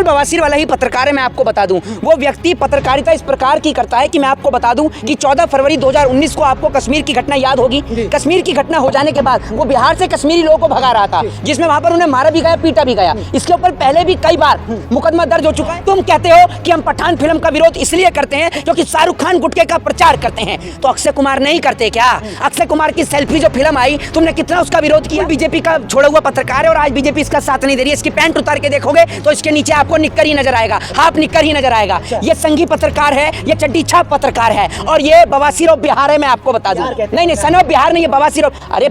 बिल्कुल बवासीर वाला ही पत्रकार है, मैं आपको बता दूं। वो व्यक्ति पत्रकारिता इस प्रकार की करता है कि मैं आपको बता दूं कि 14 फरवरी 2019 को आपको कश्मीर की घटना याद होगी। कश्मीर की घटना हो जाने के बाद वो बिहार से कश्मीरी लोगों को भगा रहा था, जिसमें वहां पर उन्हें मारा भी गया, पीटा भी गया। इसके ऊपर पहले भी कई बार मुकदमा दर्ज हो चुका है। तुम कहते हो कि हम पठान फिल्म का विरोध इसलिए करते हैं क्योंकि शाहरुख खान गुटके का प्रचार करते हैं, तो अक्षय कुमार नहीं करते क्या? अक्षय कुमार की सेल्फी जो फिल्म आई, तुमने कितना उसका विरोध किया? बीजेपी का छोड़ा हुआ पत्रकार है और आज बीजेपी इसका साथ नहीं दे रही है। इसकी पैंट उतार के देखोगे तो इसके नीचे आपको निक्कर ही नजर आएगा, हाफ निक्कर ही नजर आएगा। ये संघी पत्रकार है, ये चड्डी छाप पत्रकार है और ये बवासीर ऑफ बिहार है, मैं आपको बता दूं। नहीं सन ऑफ बिहार नहीं, ये बवासीर ऑफ। अरे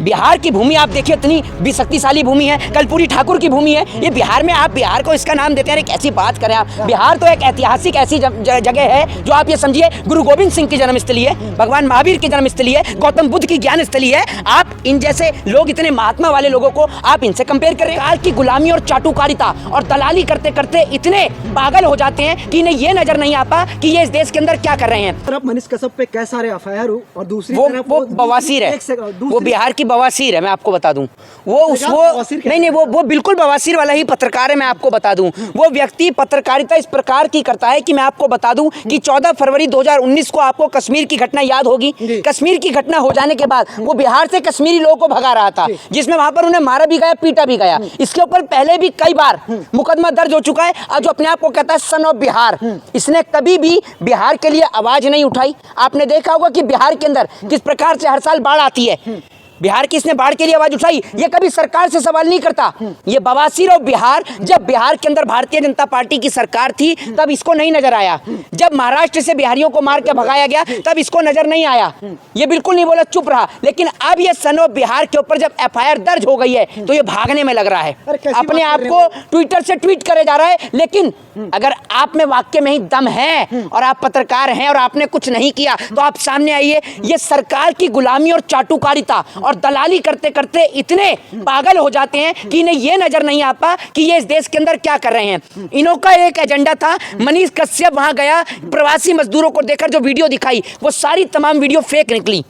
बिहार की भूमि आप देखिए, इतनी भी शक्तिशाली भूमि है, कर्पूरी ठाकुर की भूमि है ये बिहार में। आप बिहार को इसका नाम देते हैं, कैसी बात करें आप। बिहार तो एक ऐतिहासिक ऐसी जगह है जो आप ये समझिए गुरु गोविंद सिंह की जन्मस्थली है, भगवान महावीर की जन्मस्थली है, गौतम बुद्ध की ज्ञान स्थली है। आप इन जैसे लोग, इतने महात्मा वाले लोगों को आप इनसे कंपेयर कर रहे हैं। काल की गुलामी और चाटुकारिता और दलाली करते करते इतने पागल हो जाते हैं कि इन्हें ये नजर नहीं आता कि ये इस देश के अंदर क्या कर रहे हैं। तरफ मनीष कश्यप पे कई सारे एफआईआर हो और दूसरी तरफ वो बवासीर है, वो बिहार की बवासीर है, मैं आपको बता दूं। वो नहीं, वो बिल्कुल बवासीर वाला ही पत्रकार है, मैं आपको बता दूं। वो व्यक्ति पत्रकारिता इस प्रकार की करता है कि मैं आपको बता दूं कि 14 फरवरी 2019 को आपको कश्मीर की घटना याद होगी। कश्मीर की घटना हो जाने के बाद वो बिहार से कश्मीरी लोगों को भगा रहा था, जिसमें वहां पर उन्हें मारा भी गया, पीटा भी गया। इसके ऊपर पहले भी कई बार मुकदमा दर्ज हो चुका है। और जो अपने आप को कहता है सन ऑफ बिहार, इसने कभी भी बिहार के लिए आवाज नहीं उठाई। आपने देखा होगा कि बिहार के अंदर किस प्रकार से हर साल बाढ़ आती है। बिहार की इसने बाढ़ के लिए आवाज उठाई, ये कभी सरकार से सवाल नहीं करता। ये बवासीर और बिहार, जब बिहार के अंदर भारतीय जनता पार्टी की सरकार थी तब इसको नहीं नजर आया। जब महाराष्ट्र से बिहारियों को मार के भगाया गया तब इसको नजर नहीं आया, ये बिल्कुल नहीं बोला, चुप रहा। लेकिन अब ये सन ऑफ बिहार के ऊपर जब एफआईआर दर्ज हो गई है तो ये भागने में लग रहा है, अपने आप को ट्विटर से ट्वीट करे जा रहा है। लेकिन अगर आप में वाक्य में ही दम है और आप पत्रकार हैं और आपने कुछ नहीं किया तो आप सामने आइए। ये सरकार की गुलामी और चाटुकारिता और दलाली करते करते इतने पागल हो जाते हैं कि इन्हें यह नजर नहीं आता कि ये इस देश के अंदर क्या कर रहे हैं। इन्हों का एक एजेंडा था। मनीष कश्यप वहां गया, प्रवासी मजदूरों को देखकर जो वीडियो दिखाई वो सारी तमाम वीडियो फेक निकली,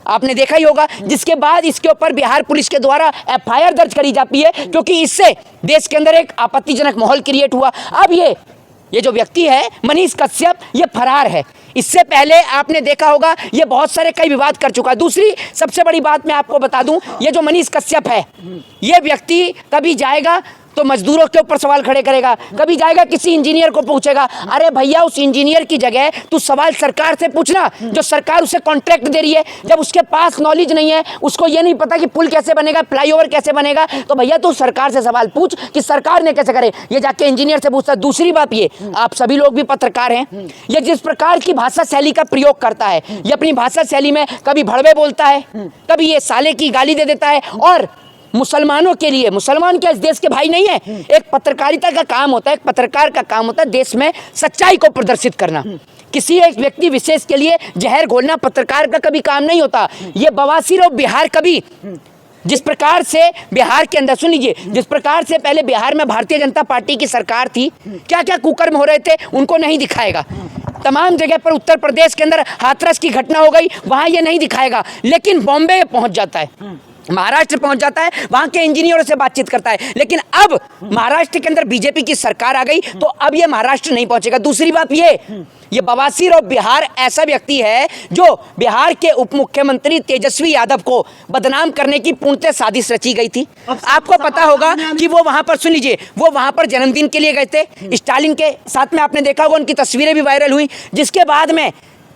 आपने देखा ही होगा। जिसके बाद इसके ऊपर बिहार पुलिस के द्वारा एफआईआर दर्ज करी जाती है क्योंकि इससे देश के अंदर एक आपत्तिजनक माहौल क्रिएट हुआ। अब ये जो व्यक्ति है मनीष कश्यप, ये फरार है। इससे पहले आपने देखा होगा ये बहुत सारे कई विवाद कर चुका है। दूसरी सबसे बड़ी बात मैं आपको बता दूं, ये जो मनीष कश्यप है, ये व्यक्ति कभी जाएगा तो मजदूरों के ऊपर सवाल खड़े करेगा, कभी जाएगा किसी इंजीनियर को पूछेगा। अरे भैया, उस इंजीनियर की जगह तू सवाल सरकार से पूछना, जो सरकार उसे कॉन्ट्रैक्ट दे रही है। जब उसके पास नॉलेज नहीं है, उसको ये नहीं पता कि पुल कैसे बनेगा, फ्लाईओवर कैसे बनेगा, तो भैया तू सरकार से सवाल पूछ कि सरकार ने कैसे करे, ये जाके इंजीनियर से पूछता। दूसरी बात, ये आप सभी लोग भी पत्रकार हैं, ये जिस प्रकार की भाषा शैली का प्रयोग करता है, ये अपनी भाषा शैली में कभी भड़वे बोलता है, कभी ये साले की गाली दे देता है। और मुसलमानों के लिए, मुसलमान क्या इस देश के भाई नहीं है? एक पत्रकारिता का काम होता है, एक पत्रकार का काम होता है देश में सच्चाई को प्रदर्शित करना। किसी एक व्यक्ति विशेष के लिए जहर घोलना पत्रकार का कभी काम नहीं होता। ये बवासीर और बिहार कभी, जिस प्रकार से बिहार के अंदर, सुन लीजिए, जिस प्रकार से पहले बिहार में भारतीय जनता पार्टी की सरकार थी, क्या क्या कुकर्म हो रहे थे उनको नहीं दिखाएगा। तमाम जगह पर उत्तर प्रदेश के अंदर हाथरस की घटना हो गई, वहां ये नहीं दिखाएगा। लेकिन बॉम्बे पहुंच जाता है, महाराष्ट्र पहुंच जाता है, वहां के इंजीनियरों से बातचीत करता है। लेकिन अब महाराष्ट्र के अंदर बीजेपी की सरकार आ गई तो अब ये महाराष्ट्र नहीं पहुंचेगा। दूसरी बात, ये बवासीर और बिहार ऐसा व्यक्ति है जो बिहार के उप मुख्यमंत्री तेजस्वी यादव को बदनाम करने की पूर्णतः साजिश रची गई थी। आपको पता होगा कि वो वहां पर, सुन लीजिए, वो वहां पर जन्मदिन के लिए गए थे स्टालिन के साथ में। आपने देखा होगा उनकी तस्वीरें भी वायरल हुई, जिसके बाद में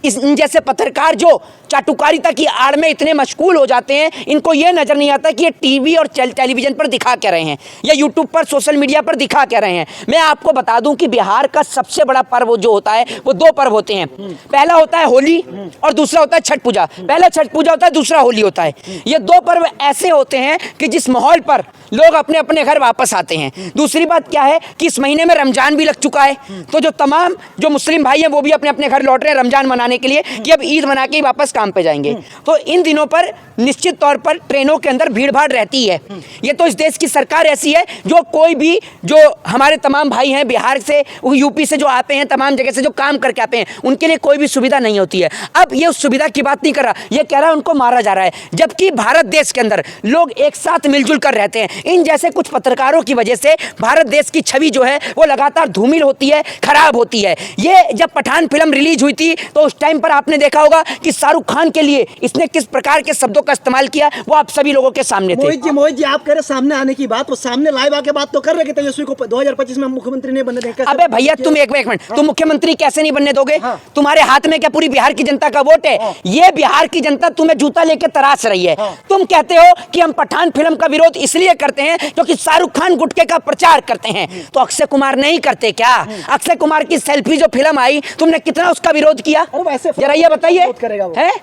इन जैसे पत्रकार जो चाटुकारिता की आड़ में इतने मशगूल हो जाते हैं, इनको ये नजर नहीं आता कि ये टीवी और टेलीविजन पर दिखा क्या रहे हैं या यूट्यूब पर, सोशल मीडिया पर दिखा क्या रहे हैं। मैं आपको बता दूं कि बिहार का सबसे बड़ा पर्व जो होता है वो दो पर्व होते हैं। पहला होता है होली और दूसरा होता है छठ पूजा। पहला छठ पूजा होता है, दूसरा होली होता है। ये दो पर्व ऐसे होते हैं कि जिस माहौल पर लोग अपने अपने घर वापस आते हैं। दूसरी बात क्या है कि इस महीने में रमजान भी लग चुका है, तो जो तमाम जो मुस्लिम भाई हैं वो भी अपने अपने घर लौट रहे हैं रमजान मनाने के लिए कि अब ईद मना के ही वापस काम काम पे जाएंगे। तो इन दिनों पर निश्चित तौर पर ट्रेनों के अंदर भीड़ भाड़ रहती है। ये तो इस देश की सरकार ऐसी है जो कोई भी जो हमारे तमाम भाई हैं बिहार से, यूपी से जो आते हैं, तमाम जगह से जो काम करके आते हैं, उनके लिए कोई भी सुविधा नहीं होती है। अब ये उस सुविधा की बात नहीं कर रहा, ये कह रहा है उनको मारा जा रहा है, जबकि भारत देश के अंदर लोग एक साथ मिलजुल कर रहते हैं। इन जैसे कुछ पत्रकारों की वजह से भारत देश की छवि जो है वो लगातार धूमिल होती है, खराब होती है। ये जब पठान फिल्म रिलीज हुई थी तो उस टाइम पर आपने देखा होगा कि शाहरुख खान के लिए इसने किस प्रकार के शब्दों का इस्तेमाल किया, वो आप सभी लोगों के सामने थे। मोहित जी आप कह रहे सामने आने की बात, वो सामने लाइव आके बात तो कर रहे कि तेजस्वी को 2025 में मुख्यमंत्री नहीं बनने देंगे। अबे भैया तुम एक मिनट, तुम मुख्यमंत्री कैसे नहीं बनने दोगे? तुम्हारे हाथ में क्या पूरी बिहार की जनता का वोट है? ये बिहार की जनता तुम्हें जूता लेके तराश रही है। तुम कहते हो कि हम पठान फिल्म का विरोध इसलिए करते हैं क्योंकि शाहरुख खान गुटखे का प्रचार करते हैं, तो अक्षय कुमार नहीं करते क्या? अक्षय कुमार की सेल्फी जो फिल्म आई, तुमने कितना उसका विरोध किया? जरा ये बताइए।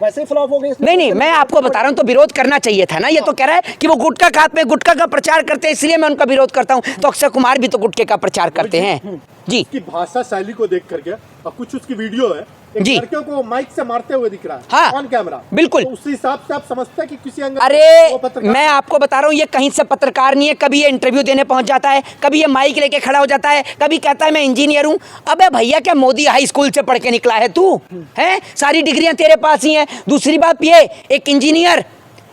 वैसे फ्लॉप हो गई। नहीं, मैं आपको बता रहा हूं, तो विरोध करना चाहिए था ना। ये तो कह रहा है कि वो गुटखा खाते में गुटखा का प्रचार करते हैं इसलिए मैं उनका विरोध करता हूं, तो अक्षय कुमार भी तो गुटखे का प्रचार करते हैं जी। की भाषा शैली को देख करके और कुछ उसकी वीडियो है, एक जी। लड़कियों को माइक से मारते हुए दिख रहा है, हाँ, ऑन कैमरा। बिल्कुल। तो उस हिसाब से आप समझते हैं कि किसी एंगल अरे मैं आपको बता रहा हूँ, ये कहीं से पत्रकार नहीं है। कभी ये इंटरव्यू देने पहुंच जाता है, कभी ये माइक लेके खड़ा हो जाता है, कभी कहता है मैं इंजीनियर हूँ। अबे भैया क्या मोदी हाई स्कूल से पढ़ के निकला है तू? है सारी डिग्रियां तेरे पास ही हैं। दूसरी बात ये,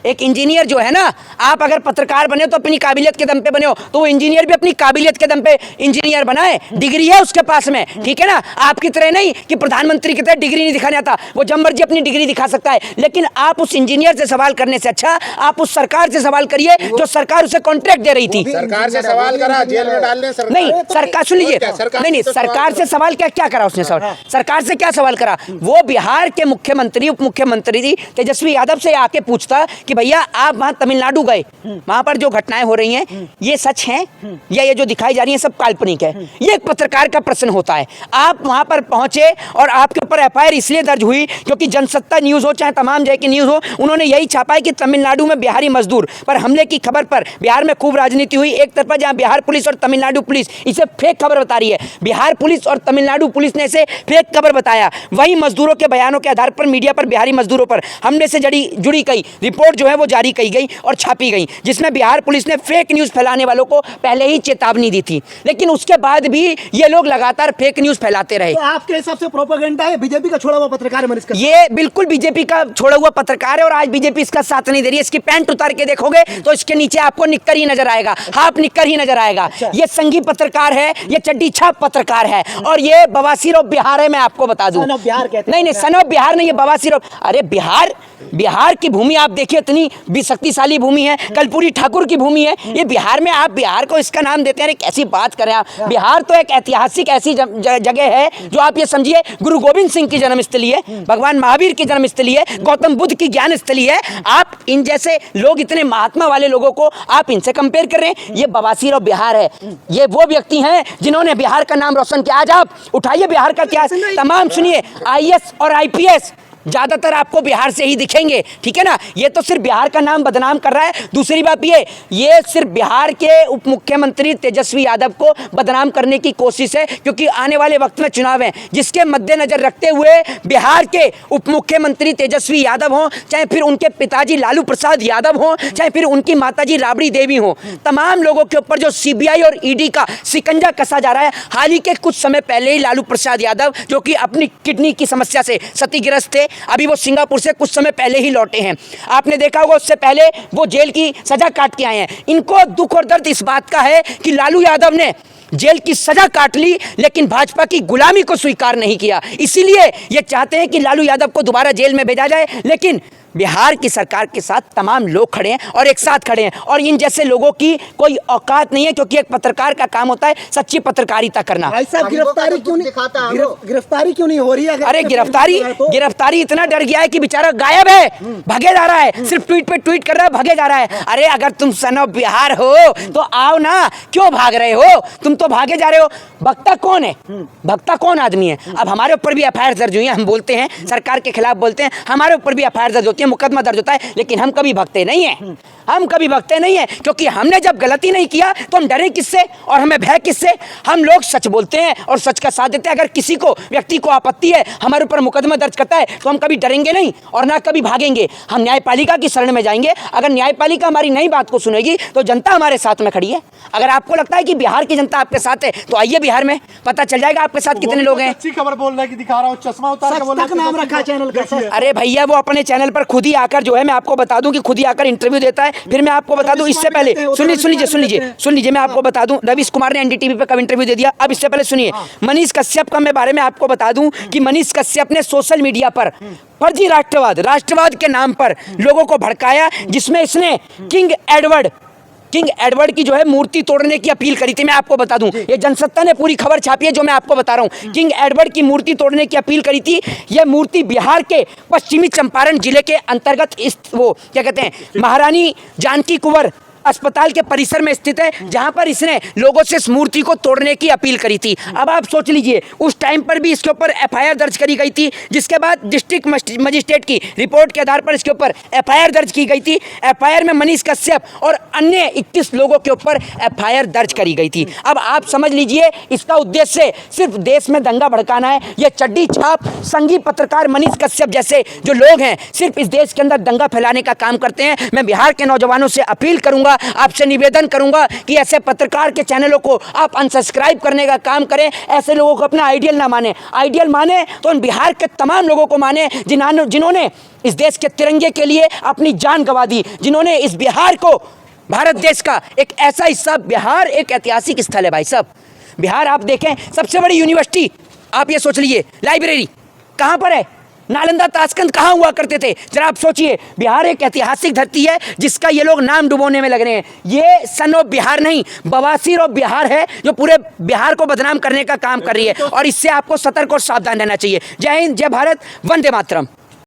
एक इंजीनियर जो है ना, आप अगर पत्रकार बने तो अपनी काबिलियत के दम पे बने हो, तो वो इंजीनियर भी अपनी काबिलियत के दम पे इंजीनियर बनाए। डिग्री है उसके पास में, ठीक है ना? आपकी तरह नहीं कि प्रधानमंत्री की तरह डिग्री नहीं दिखाने आता, वो जब मर्जी अपनी डिग्री दिखा सकता है। लेकिन आप उस इंजीनियर से सवाल करने से अच्छा आप उस सरकार से सवाल करिए जो सरकार उसे कॉन्ट्रैक्ट दे रही थी। सरकार से सवाल करा, जेल में डालने सरकार। नहीं, सरकार सुन लीजिए, नहीं, सरकार से सवाल क्या करा उसने? सवाल सरकार से क्या सवाल करा? वो बिहार के मुख्यमंत्री, उप मुख्यमंत्री तेजस्वी यादव से आके पूछता कि भैया आप वहां तमिलनाडु गए, वहां पर जो घटनाएं हो रही हैं ये सच हैं या ये जो दिखाई जा रही हैं सब काल्पनिक है? ये एक पत्रकार का प्रश्न होता है। आप वहां पर पहुंचे और आपके ऊपर एफआईआर इसलिए दर्ज हुई क्योंकि जनसत्ता न्यूज हो चाहे तमाम जगह की न्यूज हो, उन्होंने यही छापा है कि तमिलनाडु में बिहारी मजदूर पर हमले की खबर पर बिहार में खूब राजनीति हुई। एक तरफा जहां बिहार पुलिस और तमिलनाडु पुलिस इसे फेक खबर बता रही है, बिहार पुलिस और तमिलनाडु पुलिस ने इसे फेक खबर बताया। वही मजदूरों के बयानों के आधार पर मीडिया पर बिहारी मजदूरों पर हमले से जुड़ी कई रिपोर्ट जो है वो जारी की गई और छापी गई, जिसमें बिहार पुलिस ने फेक न्यूज फैलाने वालों को पहले ही चेतावनी दी थी। लेकिन उसके बाद भी ये लोग लगातार फेक न्यूज फैलाते रहे। तो आपके हिसाब से प्रोपेगेंडा है बीजेपी का छोड़ा हुआ पत्रकार है मनीष कश्यप? ये बिल्कुल बीजेपी का छोड़ा हुआ पत्रकार है और आज बीजेपी इसका साथ नहीं दे रही है। इसकी पैंट उतार के देखोगे तो इसके नीचे आपको निक्कर ही नजर आएगा, हाफ निक्कर ही नजर आएगा। ये संघी पत्रकार है, ये चड्डी छाप पत्रकार है और ये बवासीर ऑफ बिहार है। मैं आपको बता दूं, सन ऑफ बिहार कहते हैं। नहीं, सन ऑफ बिहार नहीं, ये बवासीर ऑफ। अरे बिहार की भूमि आप देखिए, इतनी शक्तिशाली भूमि है, कर्पूरी ठाकुर की भूमि है। ये बिहार में आप बिहार को इसका नाम देते हैं, कैसी बात करें आप? बिहार तो एक ऐतिहासिक ऐसी जगह है जो आप ये समझिए गुरु गोविंद सिंह की जन्मस्थली है, भगवान महावीर की जन्मस्थली है, गौतम बुद्ध की ज्ञान स्थली है। आप इन जैसे लोग, इतने महात्मा वाले लोगों को आप इनसे कंपेयर कर रहे हैं? ये बवासीर ऑफ बिहार है। ये वो व्यक्ति हैं जिन्होंने बिहार का नाम रोशन किया। आज आप उठाइए बिहार का इतिहास, तमाम सुनिए, आईएएस और आईपीएस ज्यादातर आपको बिहार से ही दिखेंगे, ठीक है ना? ये तो सिर्फ बिहार का नाम बदनाम कर रहा है। दूसरी बात ये सिर्फ बिहार के उप मुख्यमंत्री तेजस्वी यादव को बदनाम करने की कोशिश है, क्योंकि आने वाले वक्त में चुनाव है, जिसके मद्देनजर रखते हुए बिहार के उप मुख्यमंत्री तेजस्वी यादव हों, चाहे फिर उनके पिताजी लालू प्रसाद यादव हों, चाहे फिर उनकी माताजी राबड़ी देवी हों, तमाम लोगों के ऊपर जो सीबीआई और ईडी का शिकंजा कसा जा रहा है। हाल ही के कुछ समय पहले ही लालू प्रसाद यादव, जो कि अपनी किडनी की समस्या से क्षतिग्रस्त थे, अभी वो सिंगापुर से कुछ समय पहले ही लौटे हैं। आपने देखा होगा उससे पहले वो जेल की सजा काट के आए हैं। इनको दुख और दर्द इस बात का है कि लालू यादव ने जेल की सजा काट ली लेकिन भाजपा की गुलामी को स्वीकार नहीं किया। इसीलिए ये चाहते हैं कि लालू यादव को दोबारा जेल में भेजा जाए। लेकिन बिहार की सरकार के साथ तमाम लोग खड़े हैं और एक साथ खड़े हैं, और इन जैसे लोगों की कोई औकात नहीं है, क्योंकि एक पत्रकार का काम होता है सच्ची पत्रकारिता करना। भाई साहब गिरफ्तारी क्यों नहीं हो रही है? अरे गिरफ्तारी इतना डर गया है कि बेचारा गायब है, भागे जा रहा है, सिर्फ ट्वीट पे ट्वीट कर रहा है, भागे जा रहा है। अरे अगर तुम सन ऑफ बिहार हो तो आओ ना, क्यों भाग रहे हो? तुम तो भागे जा रहे हो। भक्ता कौन है? भक्ता कौन आदमी है? अब हमारे ऊपर भी एफआईआर दर्ज हुई है, हम बोलते हैं सरकार के खिलाफ बोलते हैं, हमारे ऊपर भी एफआईआर दर्ज होती है, मुकदमा दर्ज होता है, लेकिन हम कभी भगते नहीं हैं। हम कभी भगते नहीं है, क्योंकि हमने जब गलती नहीं किया तो हम डरे किससे और हमें भय किससे? हम लोग सच बोलते हैं और सच का साथ देते हैं। अगर किसी को व्यक्ति को आपत्ति है, हमारे ऊपर मुकदमा दर्ज करता है, तो हम कभी डरेंगे नहीं और ना कभी भागेंगे। हम न्यायपालिका की शरण में जाएंगे। अगर न्यायपालिका हमारी नई बात को सुनेगी तो जनता हमारे साथ में खड़ी है। अगर आपको लगता है कि बिहार की जनता आपके साथ है तो आइए बिहार में, पता चल जाएगा आपके साथ कितने लोग हैं। अच्छी खबर बोल रहा है कि दिखा रहा हूँ, चश्मा उतार के बोल रहा है। नाम रखा चैनल का सर। अरे भैया वो अपने चैनल पर खुद ही आकर जो है, मैं आपको बता दूं कि खुद ही आकर इंटरव्यू देता है। फिर मैं आपको बता दूं, इससे पहले सुन लीजिए मैं आपको बता दूं, रवीश कुमार ने एनडीटीवी पे कब इंटरव्यू दे दिया। अब इससे पहले सुनिए, मनीष कश्यप का मैं बारे में आपको बता दूं कि मनीष कश्यप ने सोशल मीडिया पर फर्जी राष्ट्रवाद के नाम पर लोगों को भड़काया, जिसमें इसने किंग एडवर्ड की जो है मूर्ति तोड़ने की अपील करी थी। मैं आपको बता दूं, ये जनसत्ता ने पूरी खबर छापी है जो मैं आपको बता रहा हूं। किंग एडवर्ड की मूर्ति तोड़ने की अपील करी थी। यह मूर्ति बिहार के पश्चिमी चंपारण जिले के अंतर्गत वो क्या कहते हैं, महारानी जानकी कुंवर अस्पताल के परिसर में स्थित है, जहां पर इसने लोगों से इस मूर्ति को तोड़ने की अपील करी थी। अब आप सोच लीजिए, उस टाइम पर भी इसके ऊपर एफआईआर दर्ज करी गई थी, जिसके बाद डिस्ट्रिक्ट मजिस्ट्रेट की रिपोर्ट के आधार पर इसके ऊपर एफआईआर दर्ज की गई थी। एफआईआर में मनीष कश्यप और अन्य 21 लोगों के ऊपर एफआईआर दर्ज करी गई थी। अब आप समझ लीजिए, इसका उद्देश्य सिर्फ देश में दंगा भड़काना है। यह चड्डी छाप संघी पत्रकार मनीष कश्यप जैसे जो लोग हैं, सिर्फ इस देश के अंदर दंगा फैलाने का काम करते हैं। मैं बिहार के नौजवानों से अपील करूंगा, आपसे निवेदन करूंगा कि ऐसे पत्रकार के चैनलों को आप अनसब्सक्राइब करने का काम करें। ऐसे लोगों को अपना आइडियल ना माने। आइडियल माने तो उन बिहार के तमाम लोगों को माने जिन्होंने इस देश के तिरंगे के लिए अपनी जान गंवा दी, जिन्होंने इस बिहार को, भारत देश का एक ऐसा हिस्सा, बिहार एक ऐतिहासिक स्थल है भाई साहब। बिहार आप देखें, सबसे बड़ी यूनिवर्सिटी आप ये सोच लीजिए, लाइब्रेरी कहाँ पर है? नालंदा ताशकंद कहाँ हुआ करते थे? जरा आप सोचिए, बिहार एक ऐतिहासिक धरती है जिसका ये लोग नाम डुबोने में लग रहे हैं। ये सन ऑफ बिहार नहीं, बवासीर ऑफ बिहार है, जो पूरे बिहार को बदनाम करने का काम कर रही है। और इससे आपको सतर्क और सावधान रहना चाहिए। जय हिंद, जय भारत, वंदे मातरम।